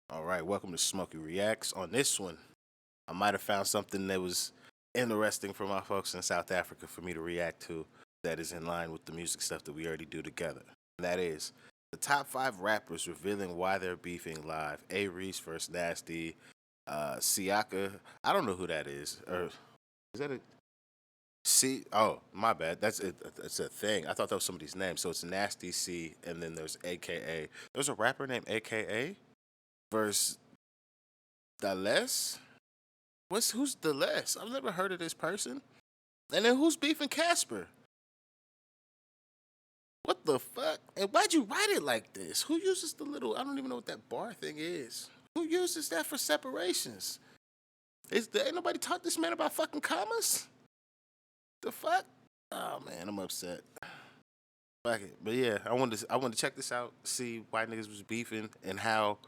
All right, welcome to Smokey Reacts. On this one, I might have found something that was interesting for my folks in South Africa for me to react to that is in line with the music stuff that we already do together. And that is the top 5 rappers revealing why they're beefing live. A-Reece versus Nasty, Siaka. I don't know who that is. Or is that a C? Oh, my bad. That's it. It's a thing. I thought that was somebody's name. So it's Nasty C, and then there's AKA. There's a rapper named AKA versus Dalles. Who's Dalles? I've never heard of this person. And then who's beefing Casper? What the fuck? And why'd you write it like this? Who uses the little? I don't even know what that bar thing is. Who uses that for separations? Ain't nobody taught this man about fucking commas? The fuck? Oh man, I'm upset. Fuck it. But yeah, I wanted to check this out, see why niggas was beefing and how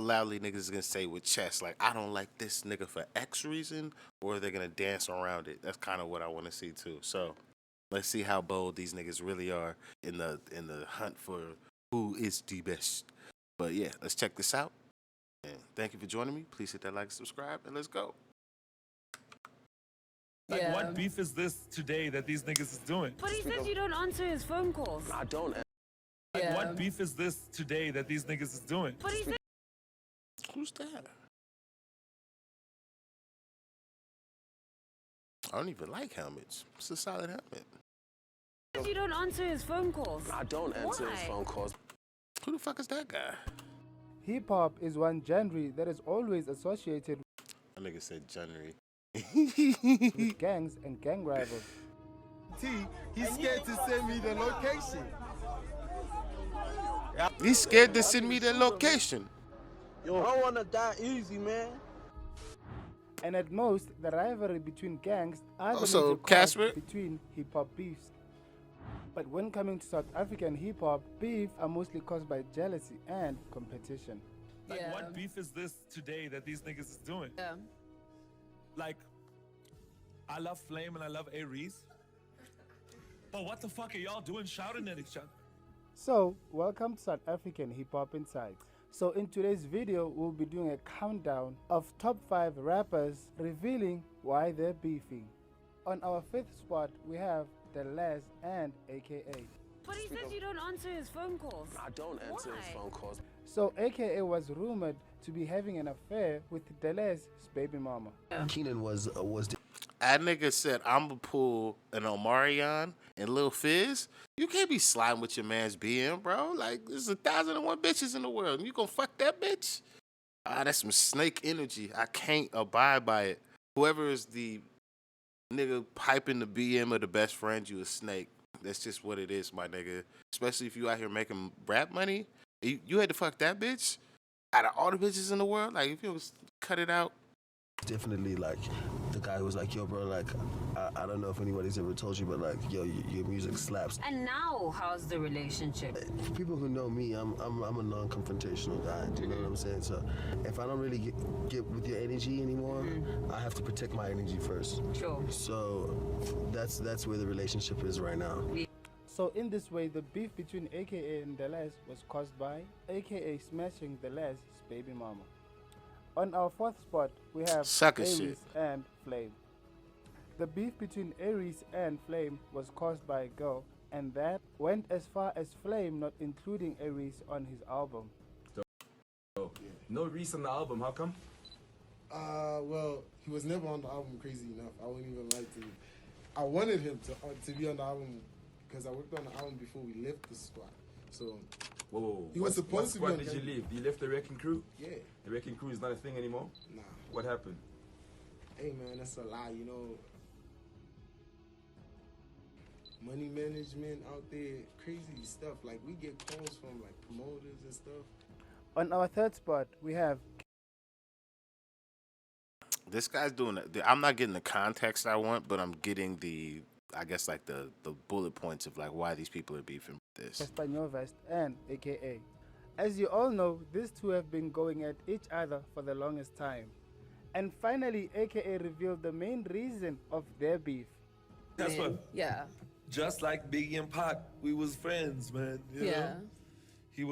loudly niggas is gonna say with chest, like, I don't like this nigga for X reason, or are they gonna dance around it? That's kind of what I want to see too. So let's see how bold these niggas really are in the hunt for who is the best. But yeah, let's check this out. And thank you for joining me. Please hit that like, subscribe, and let's go. Like, what beef is this today that these niggas is doing? But he says you don't answer his phone calls. I don't. Like, what beef is this today that these niggas is doing? But he says Who's that? I don't even like helmets. It's a solid helmet. you don't answer his phone calls. I don't answer his Why? phone calls. Who the fuck is that guy? Hip hop is one genre that is always associated That nigga said January. with gangs and gang rivals. He's scared to send me the location. He's scared to send me the location. Yo, I don't wanna die easy, man. And at most, the rivalry between gangs are the Also, major cause Casper. between hip hop beefs. But when coming to South African hip hop, beef are mostly caused by jealousy and competition. Like, what beef is this today that these niggas is doing? Yeah. Like, I love Flame and I love A-Reece. But what the fuck are y'all doing shouting at each other? So, welcome to South African Hip Hop Insights. So in today's video, we'll be doing a countdown of top 5 rappers revealing why they're beefing. On our 5th spot, we have Dalles and AKA. But he says you don't answer his phone calls. I don't answer his Why? phone calls. So AKA was rumored to be having an affair with Dalles' baby mama. Keenan was That nigga said, I'm gonna pull an Omarion and Lil Fizz. You can't be sliding with your man's BM, bro. Like, there's 1,001 bitches in the world. And you gonna fuck that bitch? Ah, that's some snake energy. I can't abide by it. Whoever is the nigga piping the BM of the best friend, you a snake. That's just what it is, my nigga. Especially if you out here making rap money. You had to fuck that bitch? Out of all the bitches in the world? Like, if you was cut it out. definitely like the guy who was like, yo, bro, like, I don't know if anybody's ever told you, but like, yo, your music slaps. And now, how's the relationship? For people who know me, I'm a non-confrontational guy. Do you know what I'm saying? So if I don't really get with your energy anymore, I have to protect my energy first. Sure. So that's where the relationship is right now. So in this way, the beef between AKA and Dalles was caused by AKA smashing Dalles' baby mama. On our 4th spot, we have Sucker A-Reece shit. and Flame. The beef between A-Reece and Flame was caused by a girl, and that went as far as Flame not including A-Reece on his album. No Reese on the album, how come? Well, he was never on the album crazy enough. I wouldn't even like to. I wanted him to be on the album because I worked on the album before we left the squad. So Whoa. He was supposed to be What on did the- you leave? You left the Wrecking Crew? yeah, The Wrecking Crew is not a thing anymore? nah. What happened? Hey man, that's a lie. You know, money management out there, crazy stuff. Like we get calls from like promoters and stuff. On our 3rd spot, we have This guy's doing it. I'm not getting the context I want, but I'm getting I guess like the bullet points of like why these people are beefing with this. Cassper Nyovest and AKA. As you all know, these two have been going at each other for the longest time. And finally, AKA revealed the main reason of their beef. Casper, Yeah. just like Biggie and Pac, we was friends, man. You know? He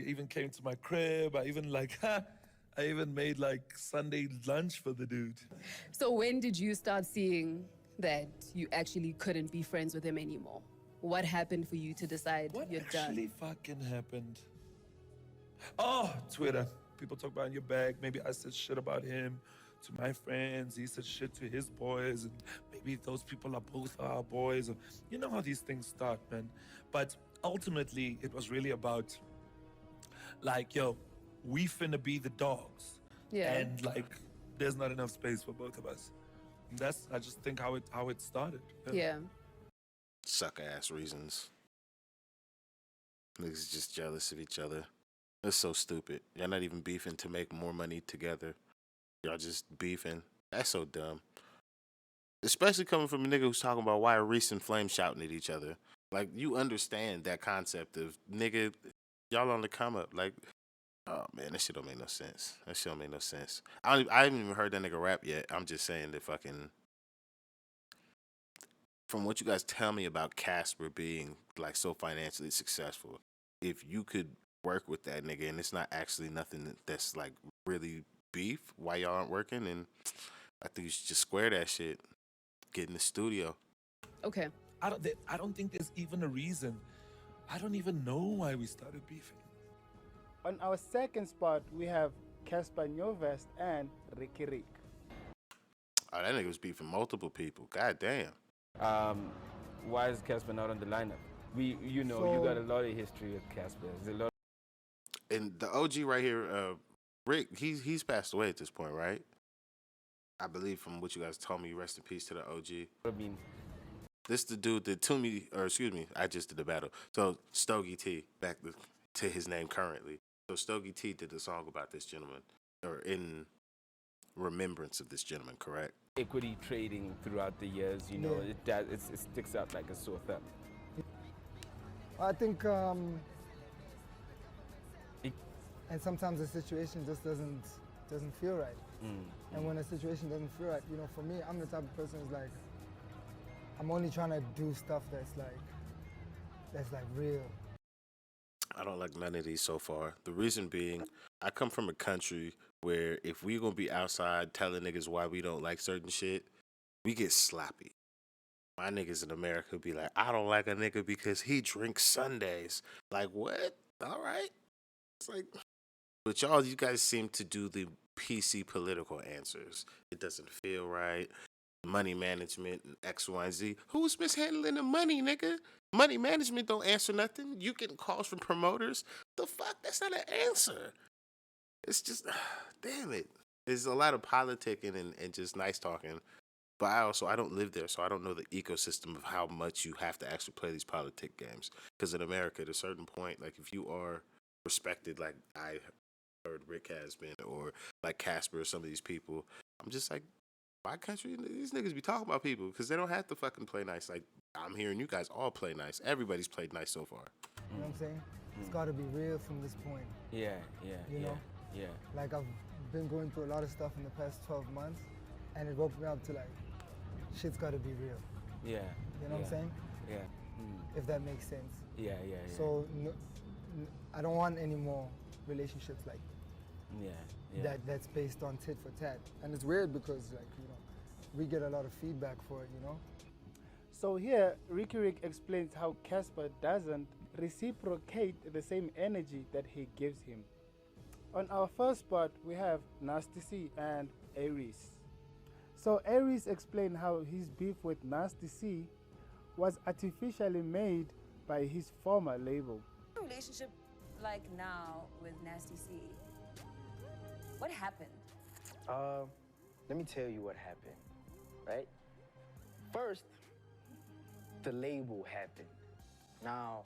even came to my crib. I even I even made like Sunday lunch for the dude. So when did you start seeing that you actually couldn't be friends with him anymore? What happened for you to decide What you're actually done? fucking happened? Oh, Twitter. People talk about in your bag. Maybe I said shit about him to my friends. He said shit to his boys. And maybe those people are both our boys. Or, you know how these things start, man. But ultimately, it was really about, like, yo, we finna be the dogs. Yeah. And, like, there's not enough space for both of us. And that's, I just think, how it started. Yeah. Sucker ass reasons. Niggas just jealous of each other. That's so stupid. Y'all not even beefing to make more money together. Y'all just beefing. That's so dumb. Especially coming from a nigga who's talking about why A-Reece and Flame shouting at each other. Like, you understand that concept of, nigga, y'all on the come up. Like, oh man, that shit don't make no sense. That shit don't make no sense. I haven't even heard that nigga rap yet. I'm just saying that fucking, from what you guys tell me about Casper being like so financially successful, if you could work with that nigga and it's not actually nothing that's like really beef, why y'all aren't working? And I think you should just square that shit. Get in the studio. Okay. I don't think there's even a reason. I don't even know why we started beefing. On our second spot, we have Cassper Nyovest and Riky Rick. Oh, that nigga was beefing multiple people. God damn. Why is Casper not on the lineup? You got a lot of history with Casper. There's a lot. And the OG right here, Rick, he's passed away at this point, right? I believe from what you guys told me. Rest in peace to the OG. I mean, This the dude that I just did the battle. So Stogie T, back to his name currently. So Stogie T did a song about this gentleman, or in remembrance of this gentleman, correct? equity trading throughout the years, it sticks out like a sore thumb. I think, and sometimes the situation just doesn't feel right. And when a situation doesn't feel right, for me, I'm the type of person who's like, I'm only trying to do stuff that's like real. I don't like none of these so far. The reason being, I come from a country where if we gonna be outside telling niggas why we don't like certain shit, we get sloppy. My niggas in America be like, I don't like a nigga because he drinks Sundays. Like, what? All right. It's like, but you guys seem to do the PC political answers. It doesn't feel right. Money management and X, Y, and Z. Who's mishandling the money, nigga? Money management don't answer nothing. You getting calls from promoters. The fuck? That's not an answer. It's just, damn it. There's a lot of politicking and just nice talking. But I don't live there, so I don't know the ecosystem of how much you have to actually play these politic games. Because in America, at a certain point, like if you are respected, like I heard Rick has been, or like Casper or some of these people, I'm just like, my country, these niggas be talking about people because they don't have to fucking play nice. Like, I'm hearing you guys all play nice. Everybody's played nice so far. You know what I'm saying? It's got to be real from this point. Yeah. You know? Yeah. Like, I've been going through a lot of stuff in the past 12 months, and it woke me up to, like, shit's got to be real. Yeah. You know what I'm saying? Yeah. If that makes sense. Yeah. So, I don't want any more relationships like that's based on tit for tat. And it's weird because, like, we get a lot of feedback for it, So here, Riky Rick explains how Casper doesn't reciprocate the same energy that he gives him. On our first spot, we have Nasty C and A-Reece. So A-Reece explained how his beef with Nasty C was artificially made by his former label. Relationship like now with Nasty C. What happened? Let me tell you what happened, right? First, the label happened. Now,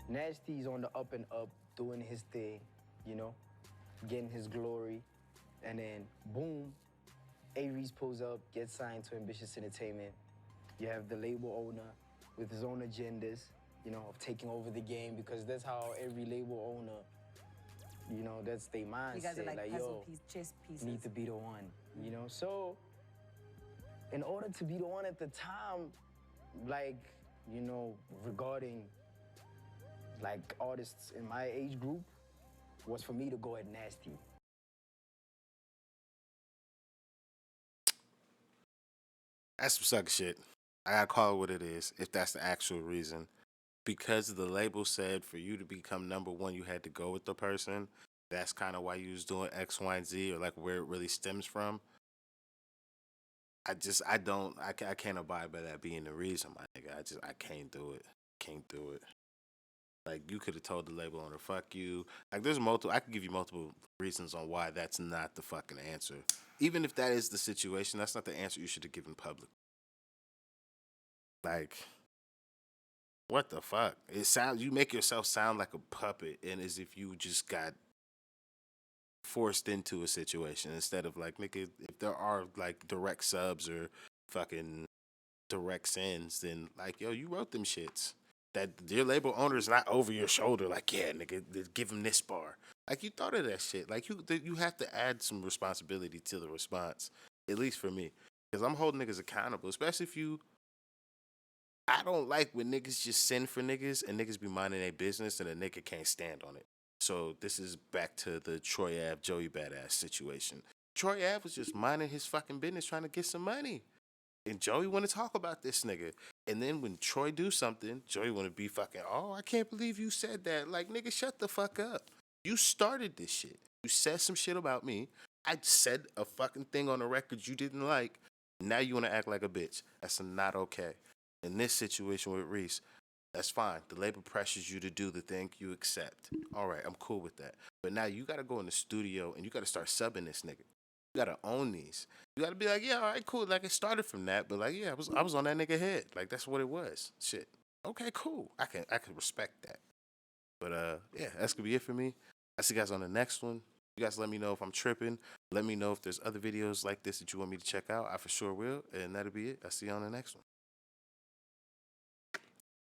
Nasty's on the up and up, doing his thing, getting his glory. And then, boom, A-Reece pulls up, gets signed to Ambitious Entertainment. You have the label owner with his own agendas, of taking over the game, because that's how every label owner, that's their mindset. You guys are like puzzle chess pieces. Need to be the one, So, in order to be the one at the time, like, regarding, like artists in my age group, was for me to go at Nasty. That's some sucker shit. I gotta call it what it is, if that's the actual reason. Because the label said for you to become number one, you had to go with the person. That's kind of why you was doing X, Y, and Z, or like where it really stems from. I can't abide by that being the reason, my nigga. I can't do it. Can't do it. Like you could have told the label owner, "Fuck you." Like there's multiple. I could give you multiple reasons on why that's not the fucking answer. Even if that is the situation, that's not the answer you should have given public. Like, what the fuck? It sounds you make yourself sound like a puppet, and as if you just got forced into a situation instead of like, nigga, if there are like direct subs or fucking direct sends, then like, yo, you wrote them shits. That your label owner is not over your shoulder, like, yeah, nigga, give him this bar. Like you thought of that shit. Like you have to add some responsibility to the response, at least for me, because I'm holding niggas accountable, especially if you. I don't like when niggas just send for niggas and niggas be minding their business and a nigga can't stand on it. So this is back to the Troy Ave Joey Badass situation. Troy Ave was just minding his fucking business trying to get some money. And Joey want to talk about this nigga. And then when Troy do something, Joey want to be fucking, oh, I can't believe you said that. Like, nigga, shut the fuck up. You started this shit. You said some shit about me. I said a fucking thing on the record you didn't like. Now you want to act like a bitch. That's not okay. In this situation with Reece, that's fine. The label pressures you to do the thing you accept. All right, I'm cool with that. But now you got to go in the studio and you got to start subbing this nigga. You got to own these. You got to be like, yeah, all right, cool. Like it started from that, but like, yeah, I was on that nigga head. Like that's what it was. Shit. Okay, cool. I can respect that. But yeah, that's gonna be it for me. I see you guys on the next one. You guys let me know if I'm tripping. Let me know if there's other videos like this that you want me to check out. I for sure will. And that'll be it. I'll see you on the next one.